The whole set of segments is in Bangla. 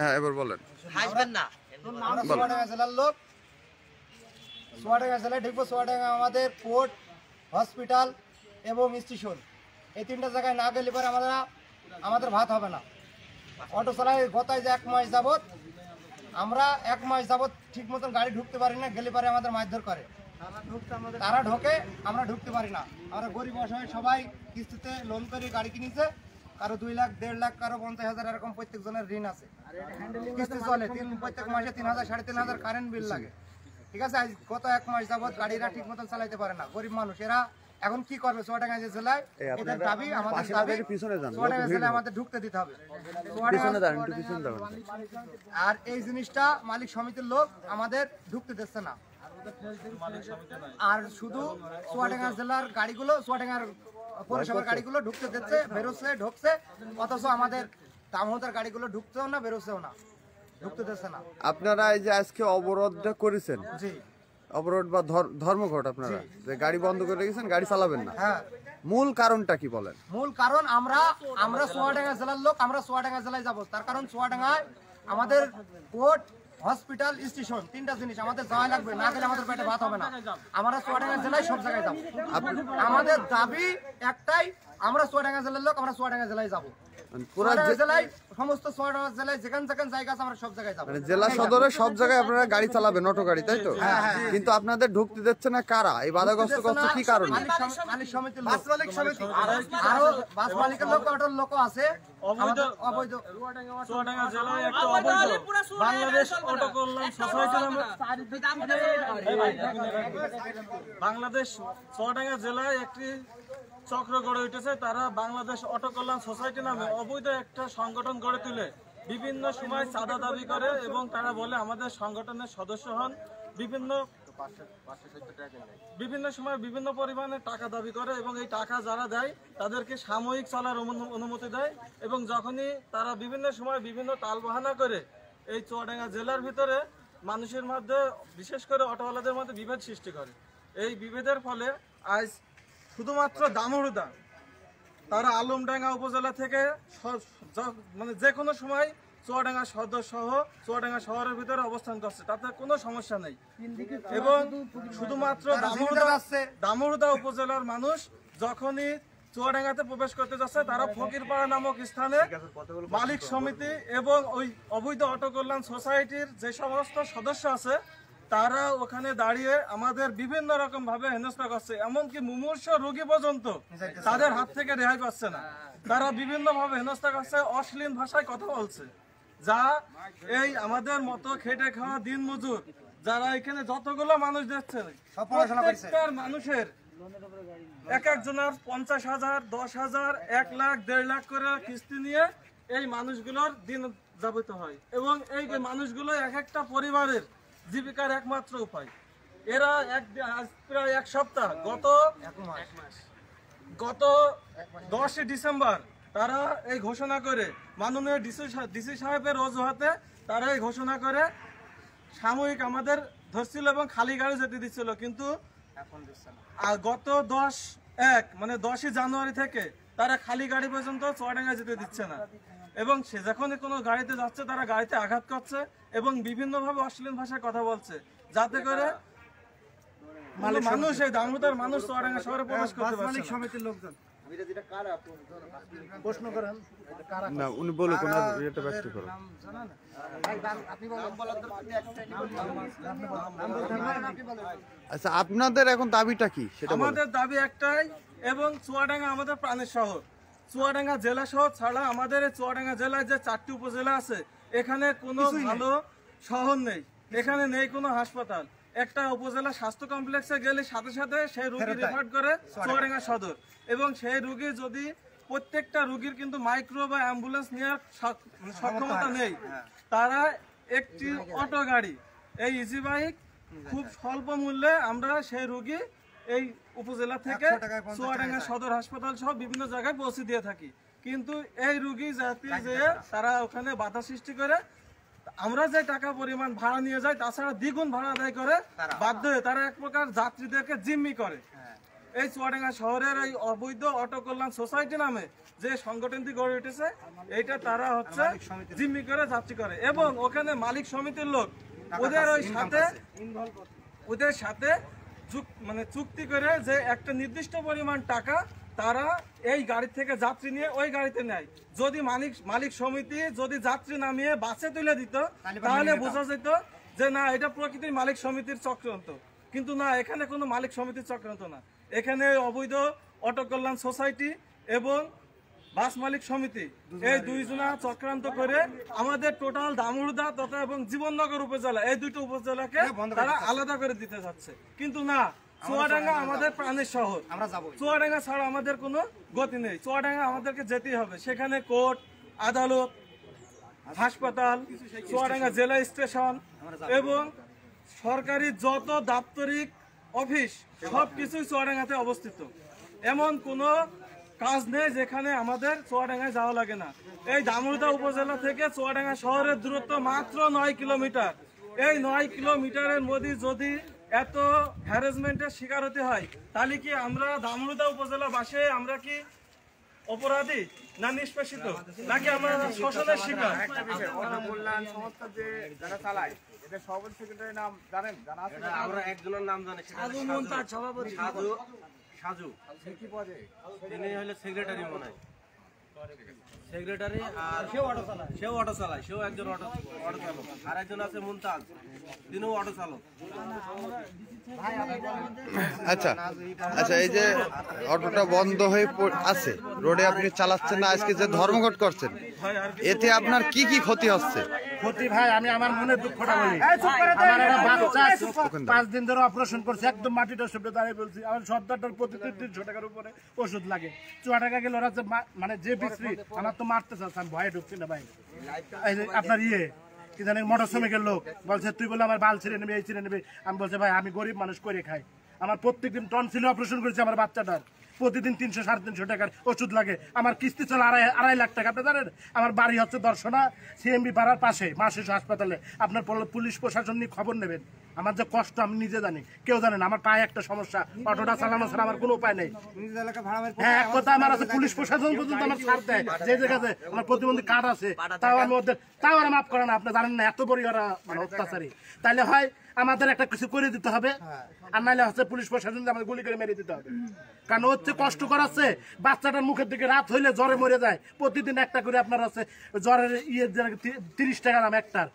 হ্যাঁ এবার বলেন। হাসবেন না। আমরা চুয়াডাঙ্গা জেলার লোক, চুয়াডাঙ্গা জেলায় ঢুকবো। চুয়াডাঙ্গা আমাদের কোর্ট, হসপিটাল এবং স্টেশন, এই তিনটা জায়গায় না গেলে পরে আমাদের ভাত হবে না। অটো চালাই গতায় যে 1 মাস যাবত, আমরা 1 মাস যাবত ঠিক মতন গাড়ি ঢুকতে পারি না, গেলে পরে আমাদের মারধর করে। তারা ঢোকে, আমরা ঢুকতে পারি না। আমরা গরিব অসহায় সবাই কিস্তিতে লোন করে গাড়ি কিনেছে, কারো 2 লাখ 1.5 লাখ, কারো 50,000, এরকম প্রত্যেক জনের ঋণ আছে। কিস্তি চলে প্রত্যেক মাসে 3,000 3,500 কারেন্ট বিল লাগে। ঠিক আছে, আজ গত 1 মাস যাবত গাড়িরা ঠিক মতন চালাইতে পারে না। গরিব মানুষ এরা এখন কি করবে? চুয়াডাঙ্গা জেলায় এদের দাবি, আমাদের দাবি চুয়াডাঙ্গা জেলায় আমাদের ঢুকতে দিতে হবে। আর এই জিনিসটা মালিক সমিতির লোক আমাদের ঢুকতে দিচ্ছে না। আর শুধু চুয়াডাঙ্গা জেলার গাড়িগুলো, চুয়াডাঙ্গার পৌরসভার গাড়িগুলো ঢুকতে দিচ্ছে, বেরোচ্ছে, ঢুকছে, অথচ আমাদের দামোদর গাড়িগুলো ঢুকতেও না, বেরোচ্ছেও না, ঢুকতে দিচ্ছে না। আপনারা এই যে আজকে অবরোধটা করেছেন, জি, অবরোধ বা ধর্মঘট, আপনারা যে গাড়ি বন্ধ করে রেখেছেন, গাড়ি চালাবেন না, হ্যাঁ, মূল কারণটা কি বলেন? মূল কারণ আমরা চুয়াডাঙ্গা জেলার লোক, আমরা চুয়াডাঙ্গা জেলায় যাবো। তার কারণ চুয়াডাঙ্গায় আমাদের কোর্ট, হসপিটাল, স্টেশন, তিনটা জিনিস আমাদের যাওয়া লাগবে, না গেলে আমাদের পেটে ভাত হবে না। আমরা চুয়াডাঙ্গা জেলায় সব জায়গায় যাবো। আমাদের দাবি একটাই, আমরা চুয়াডাঙ্গা জেলার লোক, আমরা চুয়াডাঙ্গা জেলায় যাবো। চুয়াডাঙ্গা জেলায় সমস্ত চুয়াডাঙ্গা জেলায় যেখানে জায়গা আছে আমরা সব জায়গায় যাবো। জেলা সদরে সব জায়গায় আপনারা গাড়ি চালাবেন, অটো গাড়ি, তাই তো? কিন্তু আপনাদের ঢুকতে দিচ্ছে না কারা? এই বাধাগ্রস্ত করছে কি কারণে? মালিক সমিতির লোক, আরো বাস মালিকের লোক, অটোর লোকও আছে। অবৈধ চুয়াডাঙ্গা জেলায় একটা অবৈধ বাংলাদেশ অটো কল্যাণ সোসাইটি নামে বাংলাদেশ চুয়াডাঙ্গা জেলায় একটি চক্র গড়ে উঠেছে। তারা বাংলাদেশ অটো কল্যাণ সোসাইটি নামে অবৈধ একটা সংগঠন গড়ে তুলে বিভিন্ন সময় চাঁদা দাবি করে এবং তারা বলে আমাদের সংগঠনের সদস্য হন। বিভিন্ন সময় বিভিন্ন পরিমাণে টাকা দাবি করে এবং এই টাকা যারা দেয় তাদেরকে সাময়িক চলার অনুমতি দেয় এবং যখনই তারা বিভিন্ন সময় বিভিন্ন তালবাহানা করে এই চুয়াডাঙ্গা জেলার ভিতরে মানুষের মধ্যে, বিশেষ করে অটোওয়ালাদের মধ্যে বিভেদ সৃষ্টি করে। এই বিভেদের ফলে আজ শুধুমাত্র দামুড়দা তারা আলমডাঙ্গা উপজেলা থেকে মানে যে কোনো সময় চুয়াডাঙ্গা সদর সহ চুয়াডাঙ্গা শহরের ভিতরে অবস্থান করছে, তাতে কোনো সমস্যা নেই। এবং শুধুমাত্র দামুড়দা উপজেলার মানুষ যখনই চুয়াডাঙ্গাতে প্রবেশ করতে যাচ্ছে, তারা ফকিরপাড়া নামক স্থানে মালিক সমিতি এবং ওই অবৈধ অটো কল্যাণ সোসাইটির যে সমস্ত সদস্য আছে তারা ওখানে দাঁড়িয়ে আমাদের বিভিন্ন রকম ভাবে হেনস্থা করছে। এমনকি মুমূর্ষ রোগী পর্যন্ত তাদের হাত থেকে রেহাই পাচ্ছে না। তারা বিভিন্ন ভাবে হেনস্থা করছে, অশ্লীল ভাষায় কথা বলছে, যা এই আমাদের মতো খেটে খাওয়া দিন মজুর যারা এখানে যতগুলো মানুষ দেখছেন, প্রত্যেকটা মানুষের এক একজনের 50,000, 10,000, 1 লাখ, 1.5 লাখ করে কিস্তি নিয়ে এই মানুষগুলোর দিন যাপিত হয় এবং এই মানুষগুলো এক একটা পরিবারের জীবিকার একমাত্র উপায়। এরা প্রায় 1 সপ্তাহ, গত 10 ডিসেম্বর তারা এই ঘোষণা করে, মাননীয় ডিসি সাহেবের অজুহাতে তারা এই ঘোষণা করে সাময়িক আমাদের ধরছিল এবং খালি গাড়ি যেতে দিচ্ছিল। কিন্তু গত 10/1 মানে 10ই জানুয়ারি থেকে তারা খালি গাড়ি পর্যন্ত চুয়াডাঙ্গা যেতে দিচ্ছে না এবং সে যখনই কোনো গাড়িতে যাচ্ছে তারা গাড়িতে আঘাত করছে এবং বিভিন্নভাবে অশ্লীল ভাষায় কথা বলছে, যাতে করে মানুষ, এই দামোদর মানুষ চুয়াডাঙ্গা শহরে প্রবেশ করতে পারছে না। সমিতির লোকজন প্রশ্ন করেন না, উনি বলুন, এটা ব্যক্ত করুন। আচ্ছা, আপনাদের এখন দাবিটা কি? আমাদের দাবি একটাই এবং চুয়াডাঙ্গা আমাদের প্রাণের শহর। চুয়াডাঙ্গা জেলা শহর ছাড়া আমাদের এই চুয়াডাঙ্গা জেলায় যে 4টি উপজেলা আছে, এখানে কোনো ভালো শহর নেই, এখানে নেই কোনো হাসপাতাল। একটা উপজেলা স্বাস্থ্য কমপ্লেক্সে গেলে সাথে সাথে সেই রোগী রেফার করে চুয়াডাঙ্গা সদর এবং সেই রোগী যদি প্রত্যেকটা রোগীর কিন্তু মাইক্রো বা অ্যাম্বুলেন্স নেওয়ার সক্ষমতা নেই। তারা একটি অটো গাড়ি, এই ইজি বাইক, খুব স্বল্প মূল্যে আমরা সেই রোগী এই উপজেলা থেকে চুয়াডাঙ্গা সদর হাসপাতাল সহ বিভিন্ন জায়গায় পৌঁছে দিয়ে থাকি। কিন্তু এই রোগী যাতে যে তারা ওখানে বাধা সৃষ্টি করে, আমরা যে টাকা পরিমাণ ভাড়া নিয়ে যাই তাছাড়া দ্বিগুণ ভাড়া আদায় করে, বাধ্য হয়ে তারা এক প্রকার যাত্রীদেরকে জিম্মি করে। এই চুয়াডাঙ্গা শহরের এই অবৈধ অটো কল্যাণ সোসাইটি নামে যে সংগঠনটি গড়ে উঠেছে, এইটা তারা হচ্ছে জিম্মি করে যাত্রী করে এবং ওখানে মালিক সমিতির লোক ওদের সাথে মানে চুক্তি করে যে একটা নির্দিষ্ট পরিমাণ টাকা তারা এই গাড়ি থেকে যাত্রী নিয়ে ওই গাড়িতে নেয়। যদি মালিক সমিতি যদি যাত্রী নামিয়ে বাসে তুলে দিত তাহলে বোঝা যেত যে না, এটা প্রকৃতির মালিক সমিতির চক্রান্ত। কিন্তু না, এখানে কোনো মালিক সমিতির চক্রান্ত না, এখানে অবৈধ অটো কল্যাণ সোসাইটি এবং বাস মালিক সমিতি এই দুইজনা চক্রান্ত করে আমাদের টোটাল দামুড়দা তথা এবং জীবননগর উপজেলা এই দুটো উপজেলাকে তারা আলাদা করে দিতে যাচ্ছে। কিন্তু না, চুয়াডাঙ্গা আমাদের প্রাণের শহর, চুয়াডাঙ্গা ছাড়া আমাদের কোনো গতি নেই। চুয়াডাঙ্গা আমাদেরকে যেতেই হবে, সেখানে কোর্ট আদালত, হাসপাতাল, চুয়াডাঙ্গা জেলা স্টেশন এবং সরকারি যত দাপ্তরিক অফিস সবকিছুই চুয়াডাঙ্গাতে অবস্থিত। এমন কোনো কাজ নেই যেখানে আমাদের চুয়াডাঙ্গায় যাওয়া লাগে না। এই দামুড়দা উপজেলা থেকে চুয়াডাঙ্গা শহরের দূরত্ব মাত্র 9 কিলোমিটার। এই 9 কিলোমিটারের মধ্যে যদি এত হ্যারাসমেন্টের শিকার হতে হয়, তাহলে কি আমরা দামুড়দা উপজেলাবাসী আমরা কি অপরাধী না নিষ্পেষিত, নাকি আমরা শোষণের শিকার? কল্যাণ সংস্থা যে যারা চালায় এদের সভাপতি সেক্রেটারির নাম জানেন? জানা আছে? আমরা একজনের নাম জানি, সাজু। সে কি পদে? তিনি হলো সেক্রেটারি মনে হয়, সেক্রেটারি। আর সেও অটো চালায়, সেও একজন অটো চালক। আর একজন আছে মুমতাজ, তিনিও অটো চালক। আচ্ছা আচ্ছা, এই যে অটোটা বন্ধ হয়ে আছে রোডে, আপনি চালাচ্ছেন না, আজকে যে ধর্মঘট করছেন, এতে আপনার কি কি ক্ষতি হচ্ছে? ক্ষতি ভাই, আমি আমার মনের দুঃখটা বলি। আমার একটা বাচ্চা 5 দিন ধরে অপারেশন করছে, একদম মাটিটা সবটা দাঁড়িয়ে বলছি। আমার সর্দারটার প্রতি 300 টাকার উপরে ওষুধ লাগে। চুয়াডাঙ্গা গেলে ওরা মানে যে বিশ্রী, আমার তো মারতে চাচ্ছে, আমি ভয়ে ঢুকছি না ভাই। আপনার কি জানি মোটর শ্রমিকের লোক বলছে তুই বলে আমার বাল ছিঁড়ে নেবে, এই ছিঁড়ে নেবে। আমি বলছি ভাই আমি গরিব মানুষ করে খাই, আমার প্রত্যেকদিন টনসিল অপারেশন করেছে আমার বাচ্চাটার, প্রতিদিন 300-350 টাকার ওষুধ লাগে। আমার কিস্তি চলে 2.5 লাখ টাকা। আপনি জানেন আমার বাড়ি হচ্ছে দর্শনা সিএমবি পাড়ার পাশে মা শিশু হাসপাতালে। আপনার পুলিশ প্রশাসন নিয়ে খবর নেবেন, আমার যে কষ্ট আমি নিজে জানি, কেউ জানেন। আমার পায়ে একটা সমস্যা, অটোটা চালানো ছাড়া আমার কোনো উপায় নেই। হ্যাঁ, এক কথা আমার আছে, পুলিশ প্রশাসন পর্যন্ত আমার ছাড় দেয় যে জায়গাতে আমার প্রতিবন্ধী কার্ড আছে, তাও আমি ওদের তাও ওরা মাফ করে না। আপনি জানেন না এত বড় ওরা মানে অত্যাচারী। তাইলে হয় আমাদের একটা কিছু করে দিতে হবে, আর নাহলে হচ্ছে পুলিশ প্রশাসন আমাদের গুলি করে মেরে দিতে হবে। কারণ হচ্ছে কষ্ট করাচ্ছে, বাচ্চাটার মুখের দিকে রাত হইলে জ্বরে মরে যায়। প্রতিদিন একটা করে আপনার আছে জ্বরের 30 টাকা দাম একটার,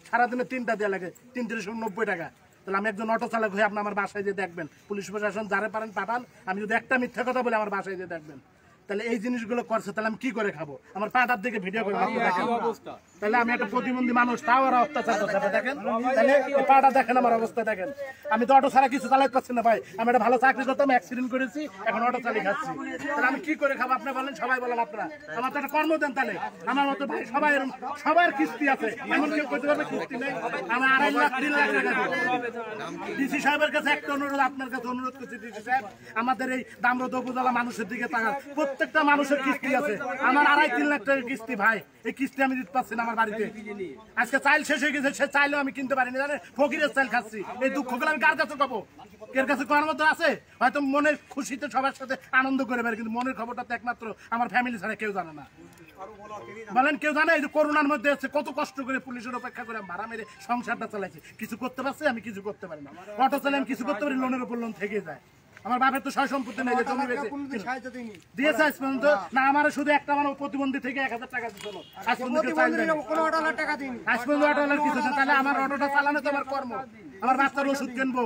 সারাদিনে 3টা দেওয়া লাগে, 390 টাকা। তাহলে আমি একজন অটো চালক হয়ে আপনি আমার বাসায় যে দেখবেন, পুলিশ প্রশাসন যারা পারেন পাঠান, আমি যদি একটা মিথ্যা কথা বলে আমার বাসায় যে দেখবেন। তাহলে এই জিনিসগুলো করছে, তাহলে আমি কি করে খাবো? আমার পাটার দিকে ভিডিও করে তাহলে আমি একটা প্রতিবন্ধী মানুষ, তাও ওরা অত্যাচার করছে। দেখেন তাহলে পাটা দেখেন, আমার অবস্থা দেখেন। আমি তো অটো ছাড়া কিছু চালাতে পারছি না ভাই। আমি একটা ভালো চাকরি করতাম, অ্যাক্সিডেন্ট করেছি, এখন অটো চালিয়ে খাচ্ছি। তাহলে আমি কি করে খাবো? আপনি বলেন, সবাই বলেন আপনারা, আমার তো একটা কর্ম দেন। তাহলে আমার মতো ভাই সবার কিস্তি আছে, এমন কেউ করতে পারবে কিস্তি নেই? আমি 2.5 লাখ 3 লাখ টাকা ডিসি সাহেবের কাছে একটা অনুরোধ, আপনার কাছে অনুরোধ করছি ডিসি সাহেব, আমাদের এই দামোদর উপজেলা মানুষের দিকে তাকান। প্রত্যেকটা মানুষের কিস্তি আছে, আমার 2.5-3 লাখ টাকার কিস্তি ভাই। এই কিস্তি আমি দিতে পারছি না আমার বাড়িতে। আজকে চাইল শেষ হয়ে গেছে, সে চাইলেও আমি কিনতে পারিনি, জানেন? ফকিরের চাইল খাচ্ছি। এই দুঃখগুলো আমি কার কাছে পাবো? এর কাছে করার মতো আছে? হয়তো মনের খুশিতে সবার সাথে আনন্দ করে পারে, কিন্তু মনের খবরটা তো একমাত্র আমার ফ্যামিলি ছাড়া কেউ জানে না। বলেন কেউ জানে? এই যে করোনার মধ্যে আছে, কত কষ্ট করে পুলিশের অপেক্ষা করে ভাড়া মেরে সংসারটা চালাইছে। কিছু করতে পারছে, আমি কিছু করতে পারি না। অটো চালে আমি কিছু করতে পারি, লোনের উপর লোন থেকে যায়। আমার বাপের তো সয় সম্পত্তি নেই, জমি বেঁচে দিয়েছে আজ পর্যন্ত না। আমার শুধু একটা মানে প্রতিবন্ধী থেকে 1000 টাকা দিছিল, আজ পর্যন্ত আজ পর্যন্ত অটোওয়ালার কিছু না। তাহলে আমার অটোটা চালানো তো আমার কর্ম, আমার বাচ্চার ওষুধ কিনবো।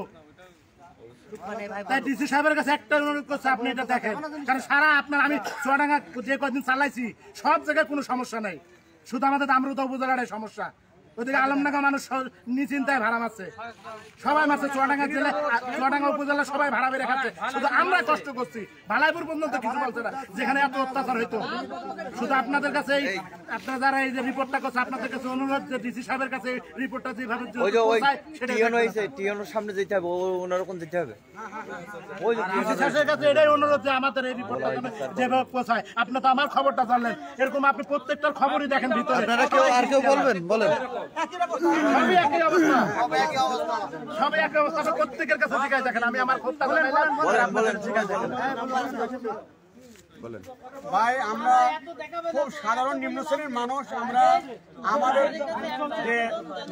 তাই ডিসি সাহেবের কাছে একটা অনুরোধ করছে, আপনি এটা দেখেন। কারণ সারা আপনার আমি চুয়াডাঙ্গা যে কদিন চালাইছি সব জায়গায় কোনো সমস্যা নাই, শুধু আমাদের দামোদর উপজেলার সমস্যা। ওদিকে আলমডাঙ্গা মানুষ নিশ্চিন্তায় ভাড়া মারছে, সবাই মারছে। চুয়াডাঙ্গা জেলা, চুয়াডাঙ্গা উপজেলা সবাই ভাড়া বেড়ে খাচ্ছে, শুধু আমরা কষ্ট করছি। ভালাইপুর পর্যন্ত কিছু বলছে না, যেখানে এত অত্যাচার হইতো। শুধু আপনাদের কাছে আপনারা যারা এই যে রিপোর্টটা করছে, আপনাদের কাছে অনুরোধ যে ডিসি সাহেবের কাছে রিপোর্টটা যেভাবে সামনে যেতে হবে, অন্যরকম যেতে হবে। ডিসি সাহেবের কাছে এটাই অনুরোধ যে আমাদের এই রিপোর্টটা যেভাবে পৌঁছায়। আপনি তো আমার খবরটা জানলেন, এরকম আপনি প্রত্যেকটার খবরই দেখেন ভিতরে। আপনারা কেউ আর কেউ বলবেন? বলেন। সবই একই অবস্থা, সবই একই অবস্থা। প্রত্যেকের কাছে জিজ্ঞাসা দেখেন, আমি আমার খোঁজটা বলেন। ভাই আমরা খুব সাধারণ নিম্ন শ্রেণীর মানুষ। আমরা আমাদের যে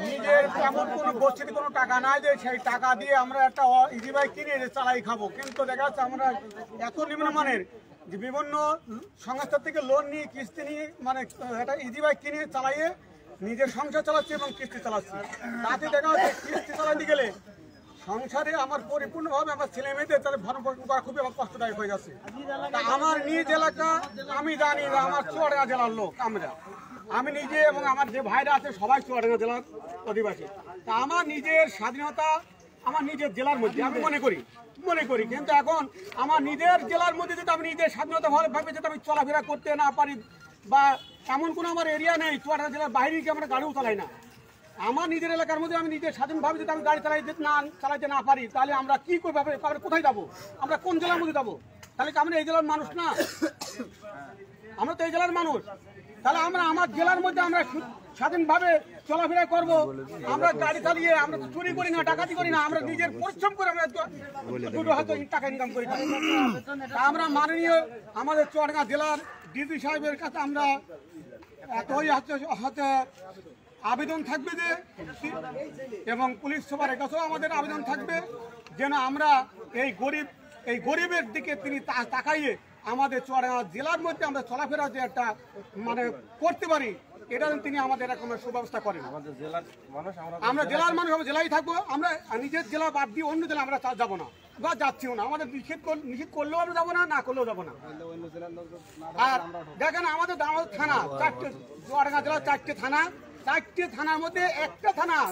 নিজের এমন কোনো বস্তিতে কোনো টাকা নাই যে সেই টাকা দিয়ে আমরা একটা ইজি বাইক কিনে যে চালাই খাবো, কিন্তু দেখা যাচ্ছে আমরা এত নিম্নমানের যে বিভিন্ন সংস্থা থেকে লোন নিয়ে কিস্তি নিয়ে মানে একটা ইজি বাইক কিনে চালাইয়ে নিজের সংসার চালাচ্ছি এবং কিস্তি চালাচ্ছি। তাতে দেখা যাচ্ছে কিস্তি চালাতে গেলে সংসারে আমার পরিপূর্ণভাবে আমার ছেলে মেয়েদের তাদের ভরণ পোষণ করা খুবই আমার কষ্টদায়ক হয়ে যাচ্ছে। তা আমার নিজ এলাকা আমি জানি যে আমার চুয়াডাঙ্গা জেলার লোক, আমি নিজে এবং আমার যে ভাইরা আছে সবাই চুয়াডাঙ্গা জেলার অধিবাসী। তা আমার নিজের স্বাধীনতা আমার নিজের জেলার মধ্যে আমি মনে করি, কিন্তু এখন আমার নিজের জেলার মধ্যে যদি আমি নিজের স্বাধীনতা ভাবে যদি আমি চলাফেরা করতে না পারি বা এমন কোনো আমার এরিয়া নেই, চুয়াডাঙ্গা জেলার বাইরে গিয়ে আমরা গাড়িও চালাই না। আমার নিজের এলাকার মধ্যে আমি নিজের স্বাধীনভাবে যদি আমি গাড়ি চালাইতে না পারি, তাহলে আমরা কি করবো? কোথায় যাবো? আমরা কোন জেলার মধ্যে যাবো? তাহলে কি আমরা এই জেলার মানুষ না? আমরা তো এই জেলার মানুষ। তাহলে আমরা আমার জেলার মধ্যে আমরা স্বাধীনভাবে চলাফেরা করবো। আমরা গাড়ি চালিয়ে আমরা চুরি করি না, ডাকাতি করি না, আমরা নিজের পরিশ্রম করে আমরা দুটো হাতে টাকা ইনকাম করি। তা আমরা মাননীয় আমাদের চুয়াডাঙ্গা জেলার ডিসি সাহেবের কাছে আমরা এতই হাতে আবেদন থাকবে যে, এবং পুলিশ সুপারের কাছেও আমাদের আবেদন থাকবে যেন আমরা এই গরিবের দিকে তিনি তাকাইয়ে আমাদের চুয়াডাঙ্গা জেলার মধ্যে আমরা চলাফেরা যে একটা মানে করতে পারি, এটা তিনি আমাদের এরকম সুব্যবস্থা করেন। আমরা জেলার মানুষ আমরা জেলায় থাকবো, আমরা নিজের জেলা বাদ দিয়ে অন্য জেলা আমরা যাবো না বা যাচ্ছিও না। আমাদের নিষেধ করলেও আমরা যাবো না, না করলেও যাবো না। আর দেখেন আমাদের থানা চারটে, চুয়াডাঙ্গা জেলার চারটে থানার মধ্যে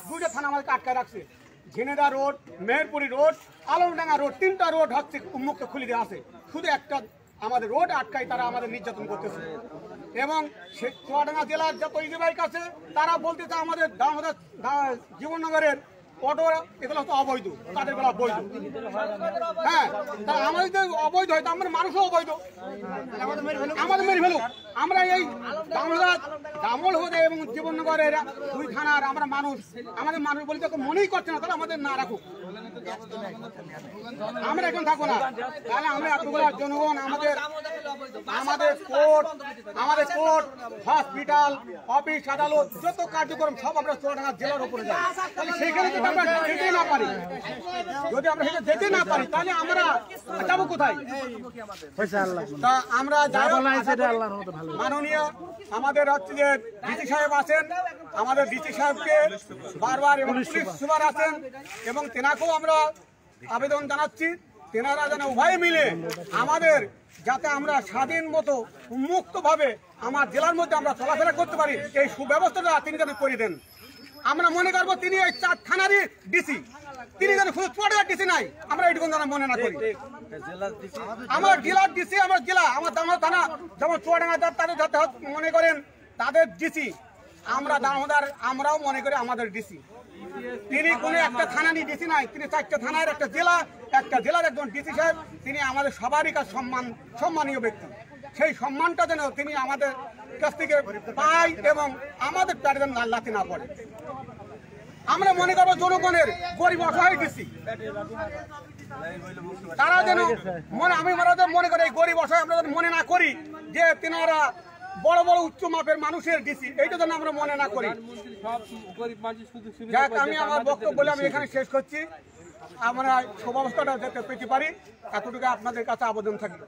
দুইটা থানা আমাদেরকে আটকায় রাখছে। ঝিনেদা রোড, মেহেরপুরি রোড, আলমডাঙ্গা রোড, 3টা রোড হচ্ছে উন্মুক্ত খুলে দেওয়া আছে। শুধু একটা আমাদের রোড আটকায় তারা আমাদের নির্যাতন করতেছে। এবং চুয়াডাঙ্গা জেলার যত ইজি বাইক আছে তারা বলতেছে আমাদের জীবননগরের অটো এগুলো হচ্ছে অবৈধ, তাদের গুলো বৈধ। হ্যাঁ, তা আমাদের যদি অবৈধ হয় তা আমাদের মানুষও অবৈধ, আমাদের মেরে ফেলুক। আমরা এই দামোল হতে এবং জীবননগরের 2 থানার আমরা আমাদের মানুষ বলতে মনেই করছে না, তাহলে আমাদের না রাখুক, আমরা এখন থাকবো না। তাহলে আমরা এতগুলো জনগণ আমাদের কোর্ট, হসপিটাল, অফিস, আদালত যত কার্যক্রম সব আমরা চুয়াডাঙ্গা জেলার উপরে যাই। তাহলে সেখানে যদি আমরা যেতে না পারি, তাহলে আমরা যাবো কোথায়? তা আমরা মাননীয় আমাদের হচ্ছে যে ডিসি সাহেব আছেন, আমাদের ডিসি সাহেবকে বারবার এবং পুলিশ সুপার আছেন এবং তেনাকেও আমরা আবেদন জানাচ্ছি, তেনারা যেন উভয় মিলে আমাদের যাতে আমরা স্বাধীন মতো মুক্তভাবে আমার জেলার মধ্যে আমরা চলাফেরা করতে পারি, এই সুব্যবস্থাটা তিনি যেন করে দেন। আমরা মনে করবো তিনি এই 4 থানারই ডিসি, তিনি যেন শুধু চুয়াডাঙ্গার ডিসি নাই, আমরা এইটুকু যেন মনে না করি। আমার জেলার ডিসি, আমার জেলা, আমার থানা যেমন চুয়াডাঙ্গা তাদের যাতে মনে করেন তাদের ডিসি, আমরা দামোদর আমরাও মনে করি আমাদের ডিসি। তিনি কোনো একটা থানারই ডিসি নাই, তিনি 4টা থানার একটা জেলার একজন ডিসি সাহেব। তিনি আমাদের সবারই কাছে সম্মানীয় ব্যক্তি। সেই সম্মানটা যেন তিনি আমাদের কাছ থেকে পাই এবং আমাদের প্যারে যেন লাথি না পড়ে। আমরা মনে করবো জনগণের গরিব অসহায় ডিসি, তারা যেন আমি মনে করি এই গরিব অসহায় আমরা যেন মনে না করি যে তেনারা বড় বড় উচ্চ মাপের মানুষের ডিসি, এইটা যেন আমরা মনে না করি। যাক, আমি আমার বক্তব্য বলে আমি এখানে শেষ করছি। আমরা সুব্যবস্থাটা যাতে পেতে পারি এতটুকু আপনাদের কাছে আবেদন থাকবে।